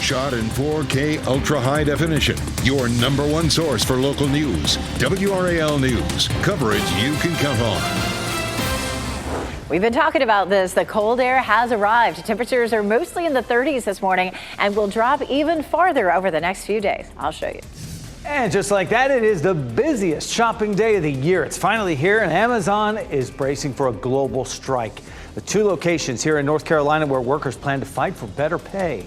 shot in 4K ultra high definition. Your number one source for local news. WRAL News. Coverage you can count on. We've been talking about this. The cold air has arrived. Temperatures are mostly in the 30s this morning and will drop even farther over the next few days. I'll show you. And just like that, it is the busiest shopping day of the year. It's finally here, and Amazon is bracing for a global strike. The 2 locations here in North Carolina where workers plan to fight for better pay.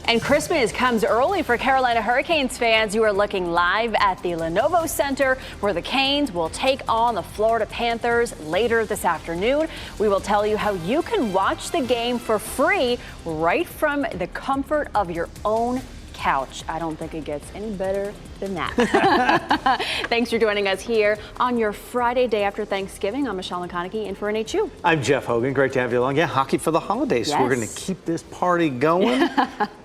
And Christmas comes early for Carolina Hurricanes fans. You are looking live at the Lenovo Center, where the Canes will take on the Florida Panthers later this afternoon. We will tell you how you can watch the game for free right from the comfort of your own couch. I don't think it gets any better than that. Thanks for joining us here on your Friday day after Thanksgiving. I'm Michelle McConaughey in for NHU. I'm Jeff Hogan. Great to have you along. Yeah, hockey for the holidays. Yes. We're going to keep this party going.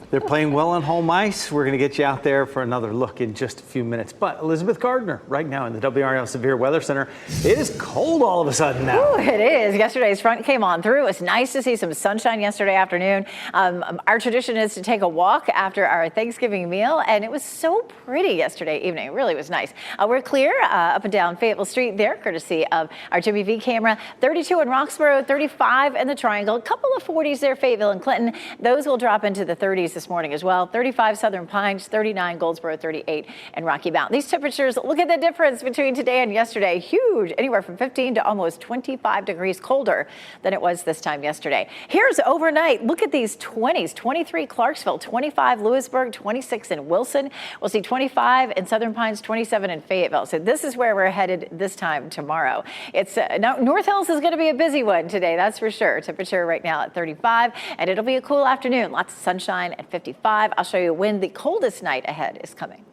They're playing well on home ice. We're going to get you out there for another look in just a few minutes. But Elizabeth Gardner, right now in the WRAL Severe Weather Center. It is cold all of a sudden now. Ooh, it is. Yesterday's front came on through. It was nice to see some sunshine yesterday afternoon. Our tradition is to take a walk after our Thanksgiving meal, and it was so pretty yesterday evening. It really was nice. We're clear up and down Fayetteville Street there, courtesy of our Jimmy V camera. 32 in Roxborough, 35 in the Triangle. A couple of 40s there, Fayetteville and Clinton. Those will drop into the 30s this morning as well. 35 Southern Pines, 39 Goldsboro, 38 and Rocky Mount. These temperatures, look at the difference between today and yesterday. Huge, anywhere from 15 to almost 25 degrees colder than it was this time yesterday. Here's overnight. Look at these 20s. 23 Clarksville, 25 Lewisburg, 26 in Wilson. We'll see 25 in Southern Pines, 27 in Fayetteville. So this is where we're headed this time tomorrow. It's now North Hills is going to be a busy one today, that's for sure. Temperature right now at 35, and it'll be a cool afternoon. Lots of sunshine at 55. I'll show you when the coldest night ahead is coming.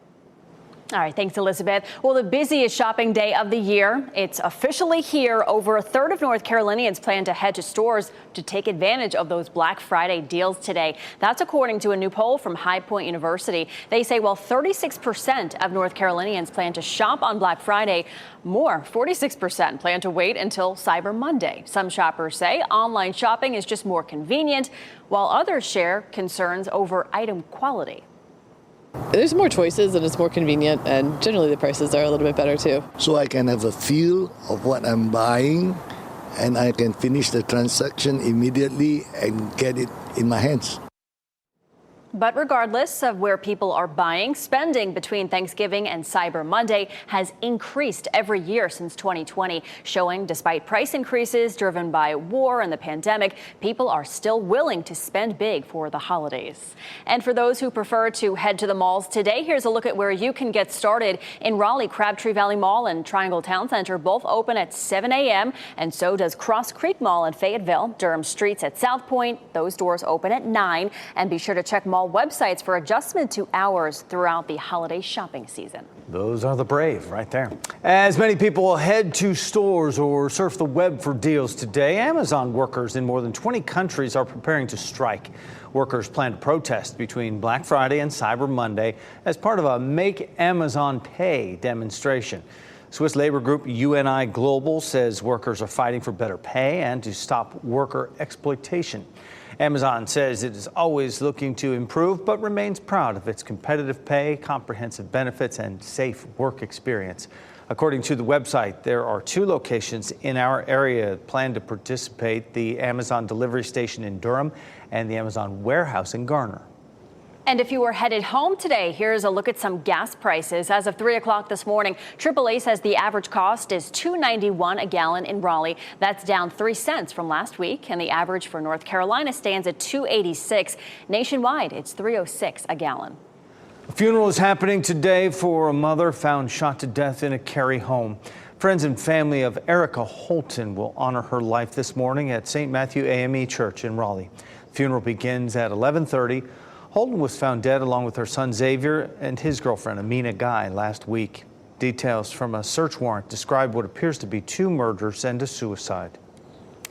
All right, thanks, Elizabeth. Well, the busiest shopping day of the year, it's officially here. Over a third of North Carolinians plan to head to stores to take advantage of those Black Friday deals today. That's according to a new poll from High Point University. They say while 36% of North Carolinians plan to shop on Black Friday, more, 46% plan to wait until Cyber Monday. Some shoppers say online shopping is just more convenient, while others share concerns over item quality. There's more choices and it's more convenient, and generally the prices are a little bit better too. So I can have a feel of what I'm buying, and I can finish the transaction immediately and get it in my hands. But regardless of where people are buying, spending between Thanksgiving and Cyber Monday has increased every year since 2020, showing despite price increases driven by war and the pandemic, people are still willing to spend big for the holidays. And for those who prefer to head to the malls today, here's a look at where you can get started. In Raleigh, Crabtree Valley Mall and Triangle Town Center both open at 7 a.m. and so does Cross Creek Mall in Fayetteville. Durham Streets at South Point, those doors open at 9. And be sure to check mall websites for adjustment to hours throughout the holiday shopping season. Those are the brave right there. As many people head to stores or surf the web for deals today, Amazon workers in more than 20 countries are preparing to strike. Workers plan to protest between Black Friday and Cyber Monday as part of a Make Amazon Pay demonstration. Swiss labor group UNI Global says workers are fighting for better pay and to stop worker exploitation. Amazon says it is always looking to improve, but remains proud of its competitive pay, comprehensive benefits, and safe work experience. According to the website, there are 2 locations in our area that plan to participate: the Amazon delivery station in Durham and the Amazon warehouse in Garner. And if you were headed home today, here's a look at some gas prices. As of 3 o'clock this morning, AAA says the average cost is $2.91 a gallon in Raleigh. That's down 3 cents from last week, and the average for North Carolina stands at $2.86. Nationwide, it's $3.06 a gallon. A funeral is happening today for a mother found shot to death in a Cary home. Friends and family of Erica Holton will honor her life this morning at St. Matthew AME Church in Raleigh. The funeral begins at 11:30. Holton was found dead along with her son Xavier and his girlfriend Amina Guy last week. Details from a search warrant describe what appears to be 2 murders and a suicide.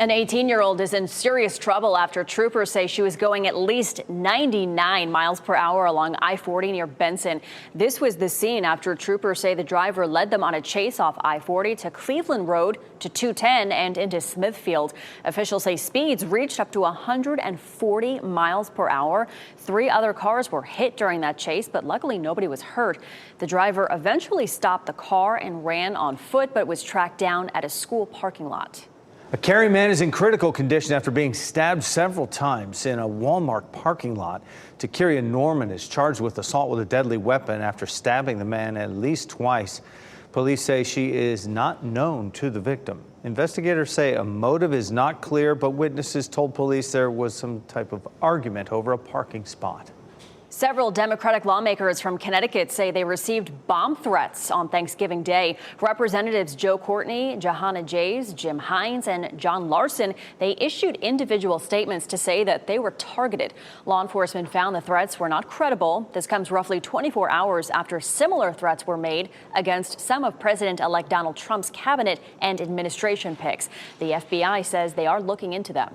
An 18-year-old is in serious trouble after troopers say she was going at least 99 miles per hour along I-40 near Benson. This was the scene after troopers say the driver led them on a chase off I-40 to Cleveland Road to 210 and into Smithfield. Officials say speeds reached up to 140 miles per hour. 3 other cars were hit during that chase, but luckily nobody was hurt. The driver eventually stopped the car and ran on foot, but was tracked down at a school parking lot. A Cary man is in critical condition after being stabbed several times in a Walmart parking lot. Takiria Norman is charged with assault with a deadly weapon after stabbing the man at least twice. Police say she is not known to the victim. Investigators say a motive is not clear, but witnesses told police there was some type of argument over a parking spot. Several Democratic lawmakers from Connecticut say they received bomb threats on Thanksgiving Day. Representatives Joe Courtney, Johanna Jays, Jim Hines, and John Larson, they issued individual statements to say that they were targeted. Law enforcement found the threats were not credible. This comes roughly 24 hours after similar threats were made against some of President-elect Donald Trump's cabinet and administration picks. The FBI says they are looking into them.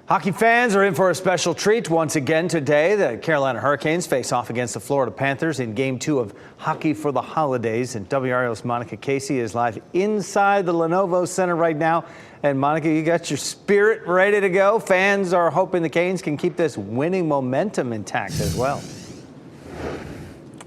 Hockey fans are in for a special treat once again today. The Carolina Hurricanes face off against the Florida Panthers in Game 2 of Hockey for the Holidays. And WRAL's Monica Casey is live inside the Lenovo Center right now. And Monica, you got your spirit ready to go. Fans are hoping the Canes can keep this winning momentum intact as well.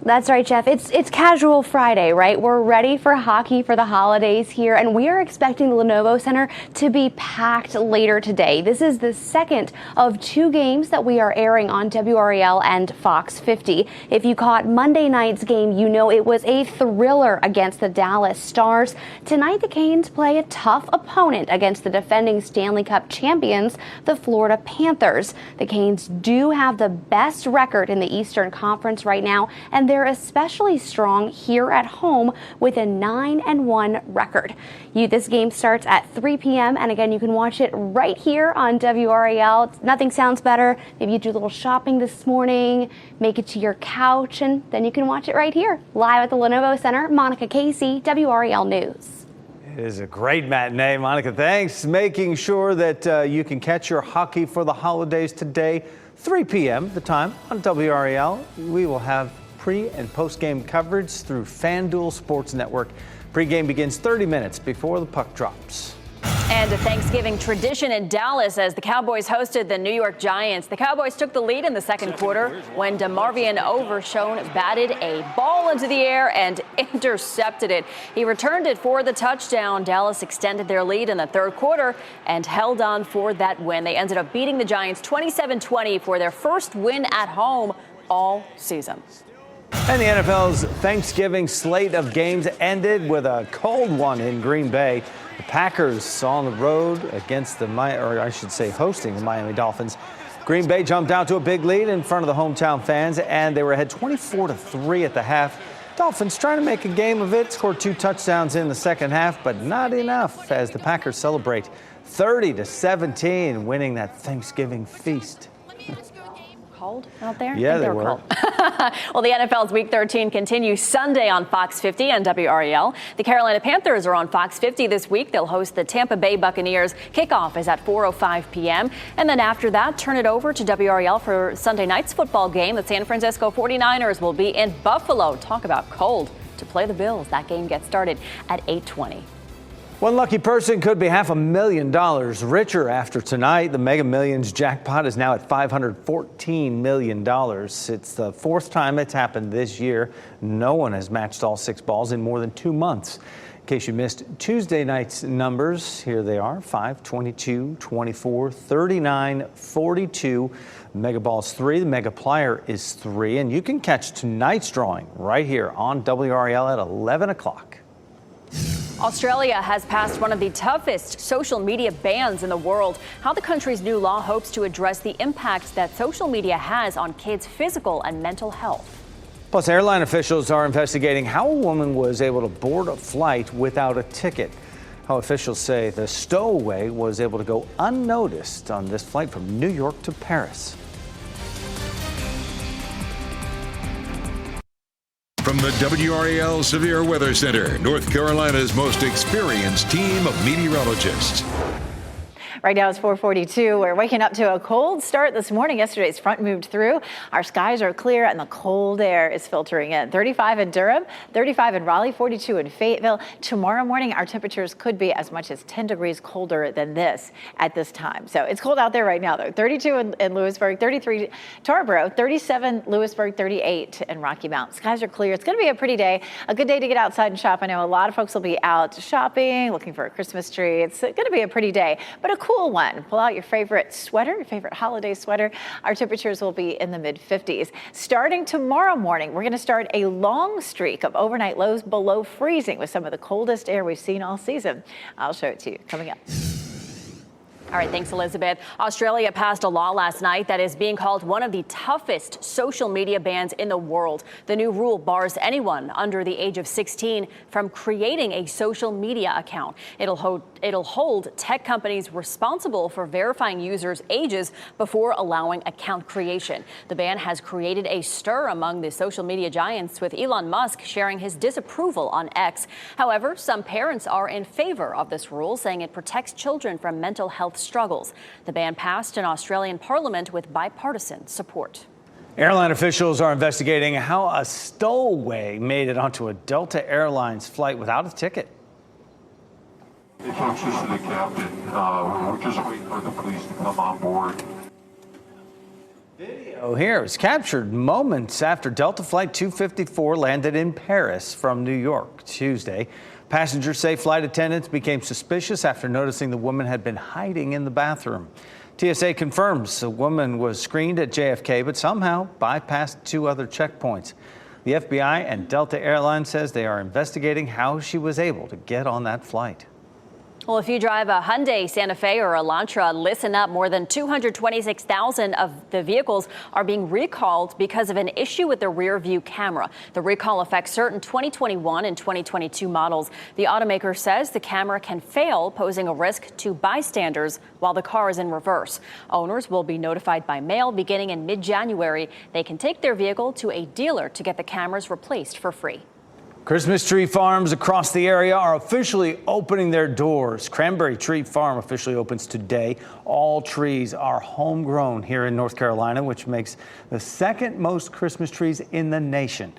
That's right, Jeff. It's Casual Friday, right? We're ready for Hockey for the Holidays here, and we are expecting the Lenovo Center to be packed later today. This is the second of 2 games that we are airing on WRAL and Fox 50. If you caught Monday night's game, you know it was a thriller against the Dallas Stars. Tonight, the Canes play a tough opponent against the defending Stanley Cup champions, the Florida Panthers. The Canes do have the best record in the Eastern Conference right now, and they're especially strong here at home with a 9-1 record. This game starts at 3 p.m. and again, you can watch it right here on WRAL. Nothing sounds better. Maybe you do a little shopping this morning, make it to your couch, and then you can watch it right here live at the Lenovo Center. Monica Casey, WRAL News. It is a great matinee, Monica. Thanks. Making sure that you can catch your Hockey for the Holidays today, 3 p.m. the time on WRAL. We will have pre- and post-game coverage through FanDuel Sports Network. Pre-game begins 30 minutes before the puck drops. And a Thanksgiving tradition in Dallas as the Cowboys hosted the New York Giants. The Cowboys took the lead in the second quarter when DeMarvion Overshone batted a ball into the air and intercepted it. He returned it for the touchdown. Dallas extended their lead in the third quarter and held on for that win. They ended up beating the Giants 27-20 for their first win at home all season. And the NFL's Thanksgiving slate of games ended with a cold one in Green Bay. The Packers on the road against hosting the Miami Dolphins. Green Bay jumped out to a big lead in front of the hometown fans, and they were ahead 24-3 at the half. Dolphins trying to make a game of it, scored 2 touchdowns in the second half, but not enough as the Packers celebrate 30-17, winning that Thanksgiving feast. Cold out there? Yeah, they were. Cold. Well, the NFL's Week 13 continues Sunday on Fox 50 and WRAL. The Carolina Panthers are on Fox 50 this week. They'll host the Tampa Bay Buccaneers. Kickoff is at 4:05 p.m. And then after that, turn it over to WRAL for Sunday night's football game. The San Francisco 49ers will be in Buffalo. Talk about cold to play the Bills. That game gets started at 8:20. One lucky person could be $500,000 richer after tonight. The Mega Millions jackpot is now at $514 million. It's the 4th time it's happened this year. No one has matched all 6 balls in more than 2 months. In case you missed Tuesday night's numbers, here they are: 5, 22, 24, 39, 42. Mega Ball's 3. The Mega Plier is 3. And you can catch tonight's drawing right here on WRAL at 11 o'clock. Australia has passed one of the toughest social media bans in the world. How the country's new law hopes to address the impacts that social media has on kids' physical and mental health. Plus, airline officials are investigating how a woman was able to board a flight without a ticket. How officials say the stowaway was able to go unnoticed on this flight from New York to Paris. From the WRAL Severe Weather Center, North Carolina's most experienced team of meteorologists. Right now it's 442. We're waking up to a cold start this morning. Yesterday's front moved through. Our skies are clear and the cold air is filtering in. 35 in Durham, 35 in Raleigh, 42 in Fayetteville. Tomorrow morning, our temperatures could be as much as 10 degrees colder than this at this time. So it's cold out there right now, though. 32 in Lewisburg, 33 Tarboro, 37 Lewisburg, 38 in Rocky Mount. Skies are clear. It's going to be a pretty day, a good day to get outside and shop. I know a lot of folks will be out shopping, looking for a Christmas tree. It's going to be a pretty day, but a cool one. Pull out your favorite sweater, your favorite holiday sweater. Our temperatures will be in the mid-50s. Starting tomorrow morning, we're going to start a long streak of overnight lows below freezing with some of the coldest air we've seen all season. I'll show it to you coming up. All right, thanks, Elizabeth. Australia passed a law last night that is being called one of the toughest social media bans in the world. The new rule bars anyone under the age of 16 from creating a social media account. It'll hold tech companies responsible for verifying users' ages before allowing account creation. The ban has created a stir among the social media giants, with Elon Musk sharing his disapproval on X. However, some parents are in favor of this rule, saying it protects children from mental health struggles. The ban passed in Australian Parliament with bipartisan support. Airline officials are investigating how a stowaway made it onto a Delta Airlines flight without a ticket. They talked to the captain. We're just waiting for the police to come on board. Video here is captured moments after Delta Flight 254 landed in Paris from New York Tuesday. Passengers say flight attendants became suspicious after noticing the woman had been hiding in the bathroom. TSA confirms the woman was screened at JFK, but somehow bypassed 2 other checkpoints. The FBI and Delta Airlines says they are investigating how she was able to get on that flight. Well, if you drive a Hyundai, Santa Fe, or Elantra, listen up. More than 226,000 of the vehicles are being recalled because of an issue with the rear view camera. The recall affects certain 2021 and 2022 models. The automaker says the camera can fail, posing a risk to bystanders while the car is in reverse. Owners will be notified by mail beginning in mid-January. They can take their vehicle to a dealer to get the cameras replaced for free. Christmas tree farms across the area are officially opening their doors. Cranberry Tree Farm officially opens today. All trees are homegrown here in North Carolina, which makes the second most Christmas trees in the nation.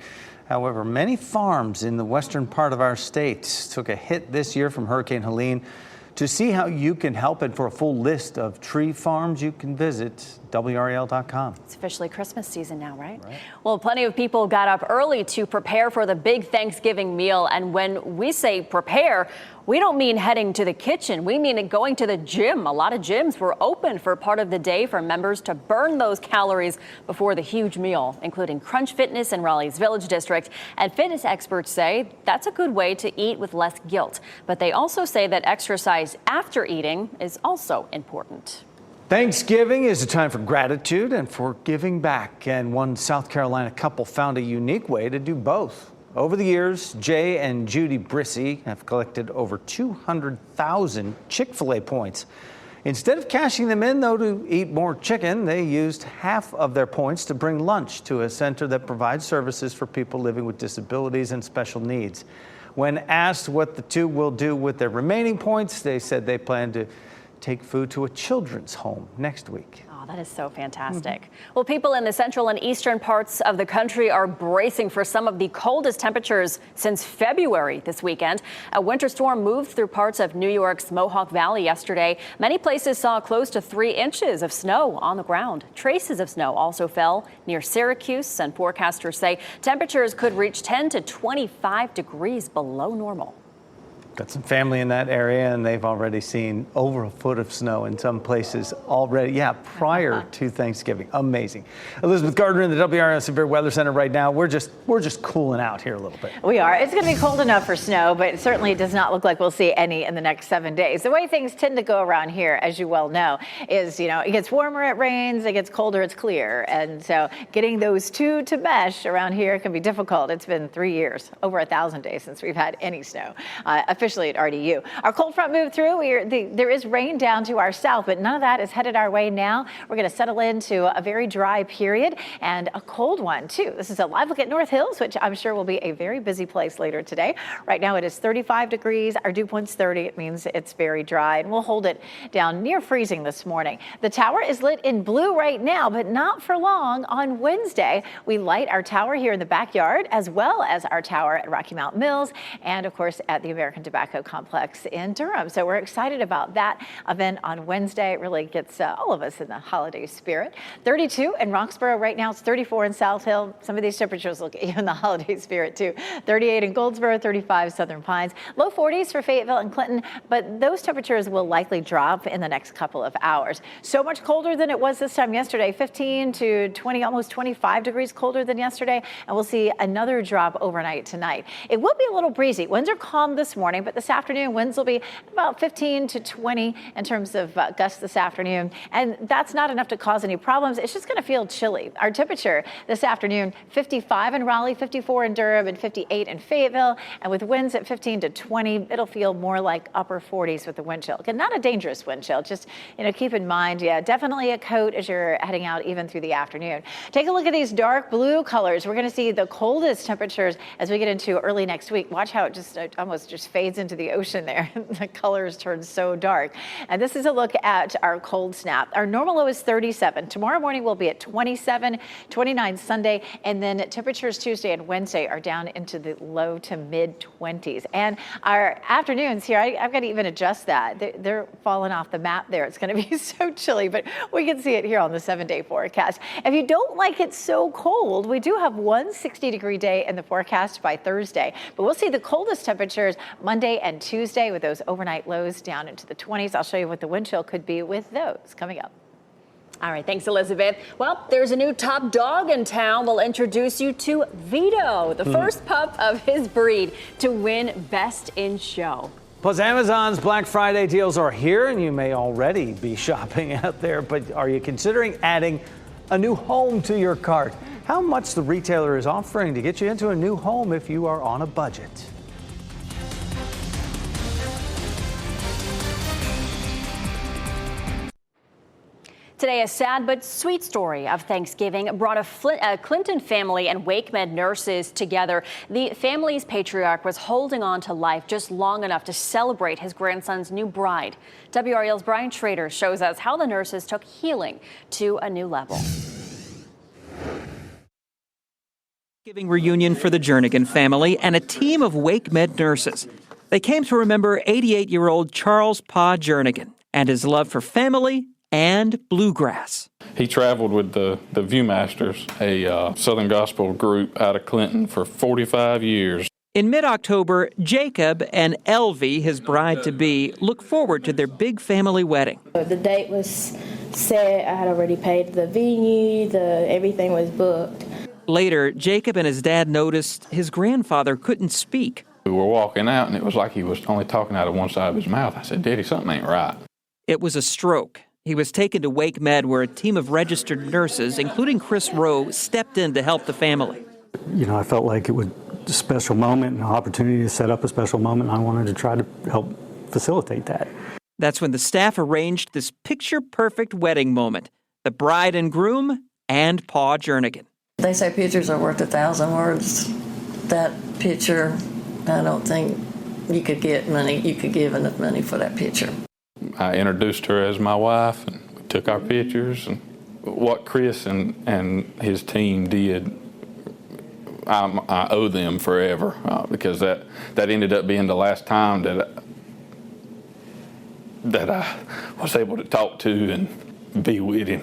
However, many farms in the western part of our state took a hit this year from Hurricane Helene. To see how you can help and for a full list of tree farms, you can visit WRAL.com. It's officially Christmas season now, right? Well, plenty of people got up early to prepare for the big Thanksgiving meal. And when we say prepare, we don't mean heading to the kitchen. We mean going to the gym. A lot of gyms were open for part of the day for members to burn those calories before the huge meal, including Crunch Fitness in Raleigh's Village District. And fitness experts say that's a good way to eat with less guilt. But they also say that exercise after eating is also important. Thanksgiving is a time for gratitude and for giving back, and one South Carolina couple found a unique way to do both. Over the years, Jay and Judy Brissy have collected over 200,000 Chick-fil-A points. Instead of cashing them in, though, to eat more chicken, they used half of their points to bring lunch to a center that provides services for people living with disabilities and special needs. When asked what the two will do with their remaining points, they said they plan to take food to a children's home next week. Oh, that is so fantastic. Well, people in the central and eastern parts of the country are bracing for some of the coldest temperatures since February this weekend. A winter storm moved through parts of New York's Mohawk Valley yesterday. Many places saw close to 3 inches of snow on the ground. Traces of snow also fell near Syracuse, and forecasters say temperatures could reach 10 to 25 degrees below normal. Got some family in that area, and they've already seen over a foot of snow in some places already. Yeah, prior to Thanksgiving. Amazing. Elizabeth Gardner in the WRAL Severe Weather Center right now. We're just cooling out here a little bit. We are. It's going to be cold enough for snow, but it certainly does not look like we'll see any in the next 7 days. The way things tend to go around here, as you well know, is, it gets warmer, it rains, it gets colder, it's clear. And so getting those two to mesh around here can be difficult. It's been 3 years, over 1,000 days since we've had any snow. officially at RDU. Our cold front moved through. There is rain down to our south, but none of that is headed our way now. We're going to settle into a very dry period and a cold one, too. This is a live look at North Hills, which I'm sure will be a very busy place later today. Right now it is 35 degrees. Our dew point's 30. It means it's very dry, and we'll hold it down near freezing this morning. The tower is lit in blue right now, but not for long. On Wednesday, we light our tower here in the backyard, as well as our tower at Rocky Mount Mills, and of course at the American Tobacco Complex in Durham. So we're excited about that event on Wednesday. It really gets all of us in the holiday spirit. 32 in Roxborough right now. It's 34 in South Hill. Some of these temperatures will get you in the holiday spirit too. 38 in Goldsboro, 35 Southern Pines. Low 40s for Fayetteville and Clinton, but those temperatures will likely drop in the next couple of hours. So much colder than it was this time yesterday. 15 to 20, almost 25 degrees colder than yesterday, and we'll see another drop overnight tonight. It will be a little breezy. Winds are calm this morning, but this afternoon winds will be about 15 to 20 in terms of gusts this afternoon, and that's not enough to cause any problems. It's just going to feel chilly. Our temperature this afternoon, 55 in Raleigh, 54 in Durham, and 58 in Fayetteville, and with winds at 15 to 20, it'll feel more like upper 40s with the wind chill. Again, not a dangerous wind chill, just keep in mind, definitely a coat as you're heading out even through the afternoon. Take a look at these dark blue colors. We're going to see the coldest temperatures as we get into early next week. Watch how it almost just fades into the ocean there. The colors turn so dark. And this is a look at our cold snap. Our normal low is 37. Tomorrow morning we'll be at 27, 29 Sunday, and then temperatures Tuesday and Wednesday are down into the low to mid 20s. And our afternoons here, I've got to even adjust that. They're falling off the map there. It's going to be so chilly, but we can see it here on the 7-day forecast. If you don't like it so cold, we do have one 60-degree day in the forecast by Thursday, but we'll see the coldest temperatures Monday and Tuesday with those overnight lows down into the 20s. I'll show you what the wind chill could be with those coming up. All right, thanks, Elizabeth. Well, there's a new top dog in town. We'll introduce you to Vito, the first pup of his breed to win Best in Show. Plus, Amazon's Black Friday deals are here, and you may already be shopping out there, but are you considering adding a new home to your cart? How much the retailer is offering to get you into a new home if you are on a budget. Today, a sad but sweet story of Thanksgiving brought a Clinton family and WakeMed nurses together. The family's patriarch was holding on to life just long enough to celebrate his grandson's new bride. WRAL's Brian Schrader shows us how the nurses took healing to a new level. Thanksgiving reunion for the Jernigan family and a team of WakeMed nurses. They came to remember 88-year-old Charles Pa Jernigan and his love for family and bluegrass. He traveled with the Viewmasters, a Southern gospel group out of Clinton, for 45 years. In mid-October, Jacob and Elvie, his bride-to-be, look forward to their big family wedding. The date was set. I had already paid the venue. Everything was booked. Later, Jacob and his dad noticed his grandfather couldn't speak. We were walking out, and it was like he was only talking out of one side of his mouth. I said, Daddy, something ain't right. It was a stroke. He was taken to WakeMed, where a team of registered nurses, including Chris Rowe, stepped in to help the family. I felt like it was a special moment, an opportunity to set up a special moment, and I wanted to try to help facilitate that. That's when the staff arranged this picture-perfect wedding moment, the bride and groom and Pa Jernigan. They say pictures are worth 1,000 words. That picture, I don't think you could get money. You could give enough money for that picture. I introduced her as my wife, and we took our pictures. And what Chris and his team did, I owe them forever, because that ended up being the last time that I was able to talk to and be with him.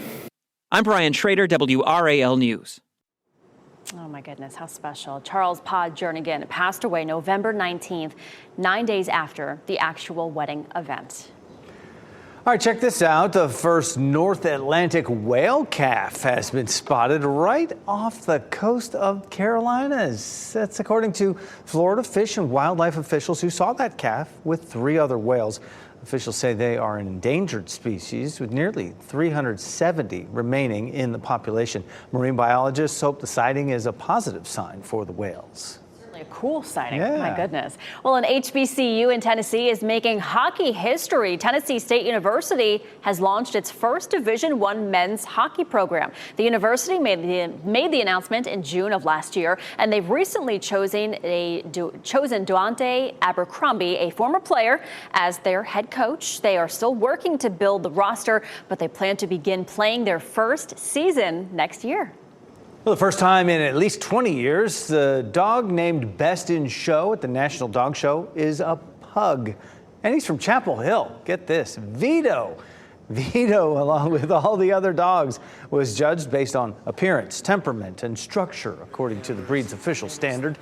I'm Brian Schrader, WRAL News. Oh my goodness, how special. Charles Pa Jernigan passed away November 19th, 9 days after the actual wedding event. All right, check this out. The first North Atlantic whale calf has been spotted right off the coast of Carolinas. That's according to Florida Fish and Wildlife officials who saw that calf with 3 other whales. Officials say they are an endangered species with nearly 370 remaining in the population. Marine biologists hope the sighting is a positive sign for the whales. A cool sighting. Yeah. My goodness. Well, an HBCU in Tennessee is making hockey history. Tennessee State University has launched its first Division I men's hockey program. The university made the announcement in June of last year, and they've recently chosen Duante Abercrombie, a former player, as their head coach. They are still working to build the roster, but they plan to begin playing their first season next year. For the first time in at least 20 years, the dog named Best in Show at the National Dog Show is a pug. And he's from Chapel Hill. Get this, Vito. Vito, along with all the other dogs, was judged based on appearance, temperament, and structure, according to the breed's official standard.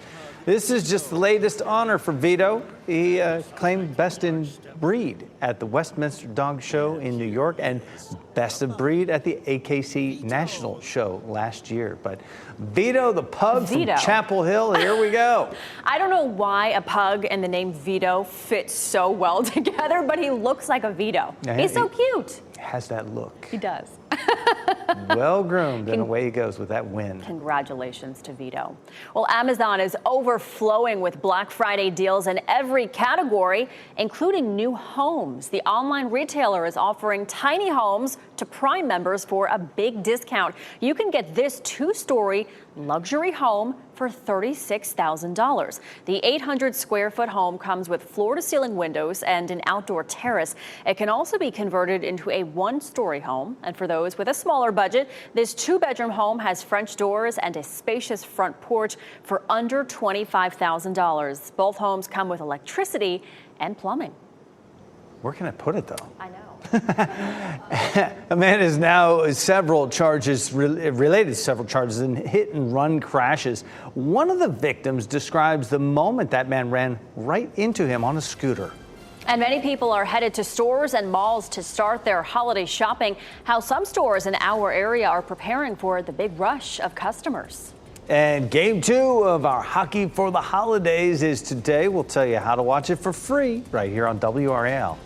This is just the latest honor for Vito. He claimed Best in Breed at the Westminster Dog Show in New York and Best of Breed at the AKC National Show last year. But Vito the pug from Chapel Hill, here we go. I don't know why a pug and the name Vito fit so well together, but he looks like a Vito. Yeah, he's so cute. Has that look. He does. Well groomed, and away he goes with that win. Congratulations to Vito. Well, Amazon is overflowing with Black Friday deals in every category, including new homes. The online retailer is offering tiny homes to Prime members for a big discount. You can get this 2-story luxury home for $36,000. The 800 square foot home comes with floor to ceiling windows and an outdoor terrace. It can also be converted into a 1-story home. And for those with a smaller budget, this 2-bedroom home has French doors and a spacious front porch for under $25,000. Both homes come with electricity and plumbing. Where can I put it, though? I know. A man is now related to several charges in hit and run crashes. One of the victims describes the moment that man ran right into him on a scooter. And many people are headed to stores and malls to start their holiday shopping. How some stores in our area are preparing for the big rush of customers. And game 2 of our Hockey for the Holidays is today. We'll tell you how to watch it for free right here on WRAL.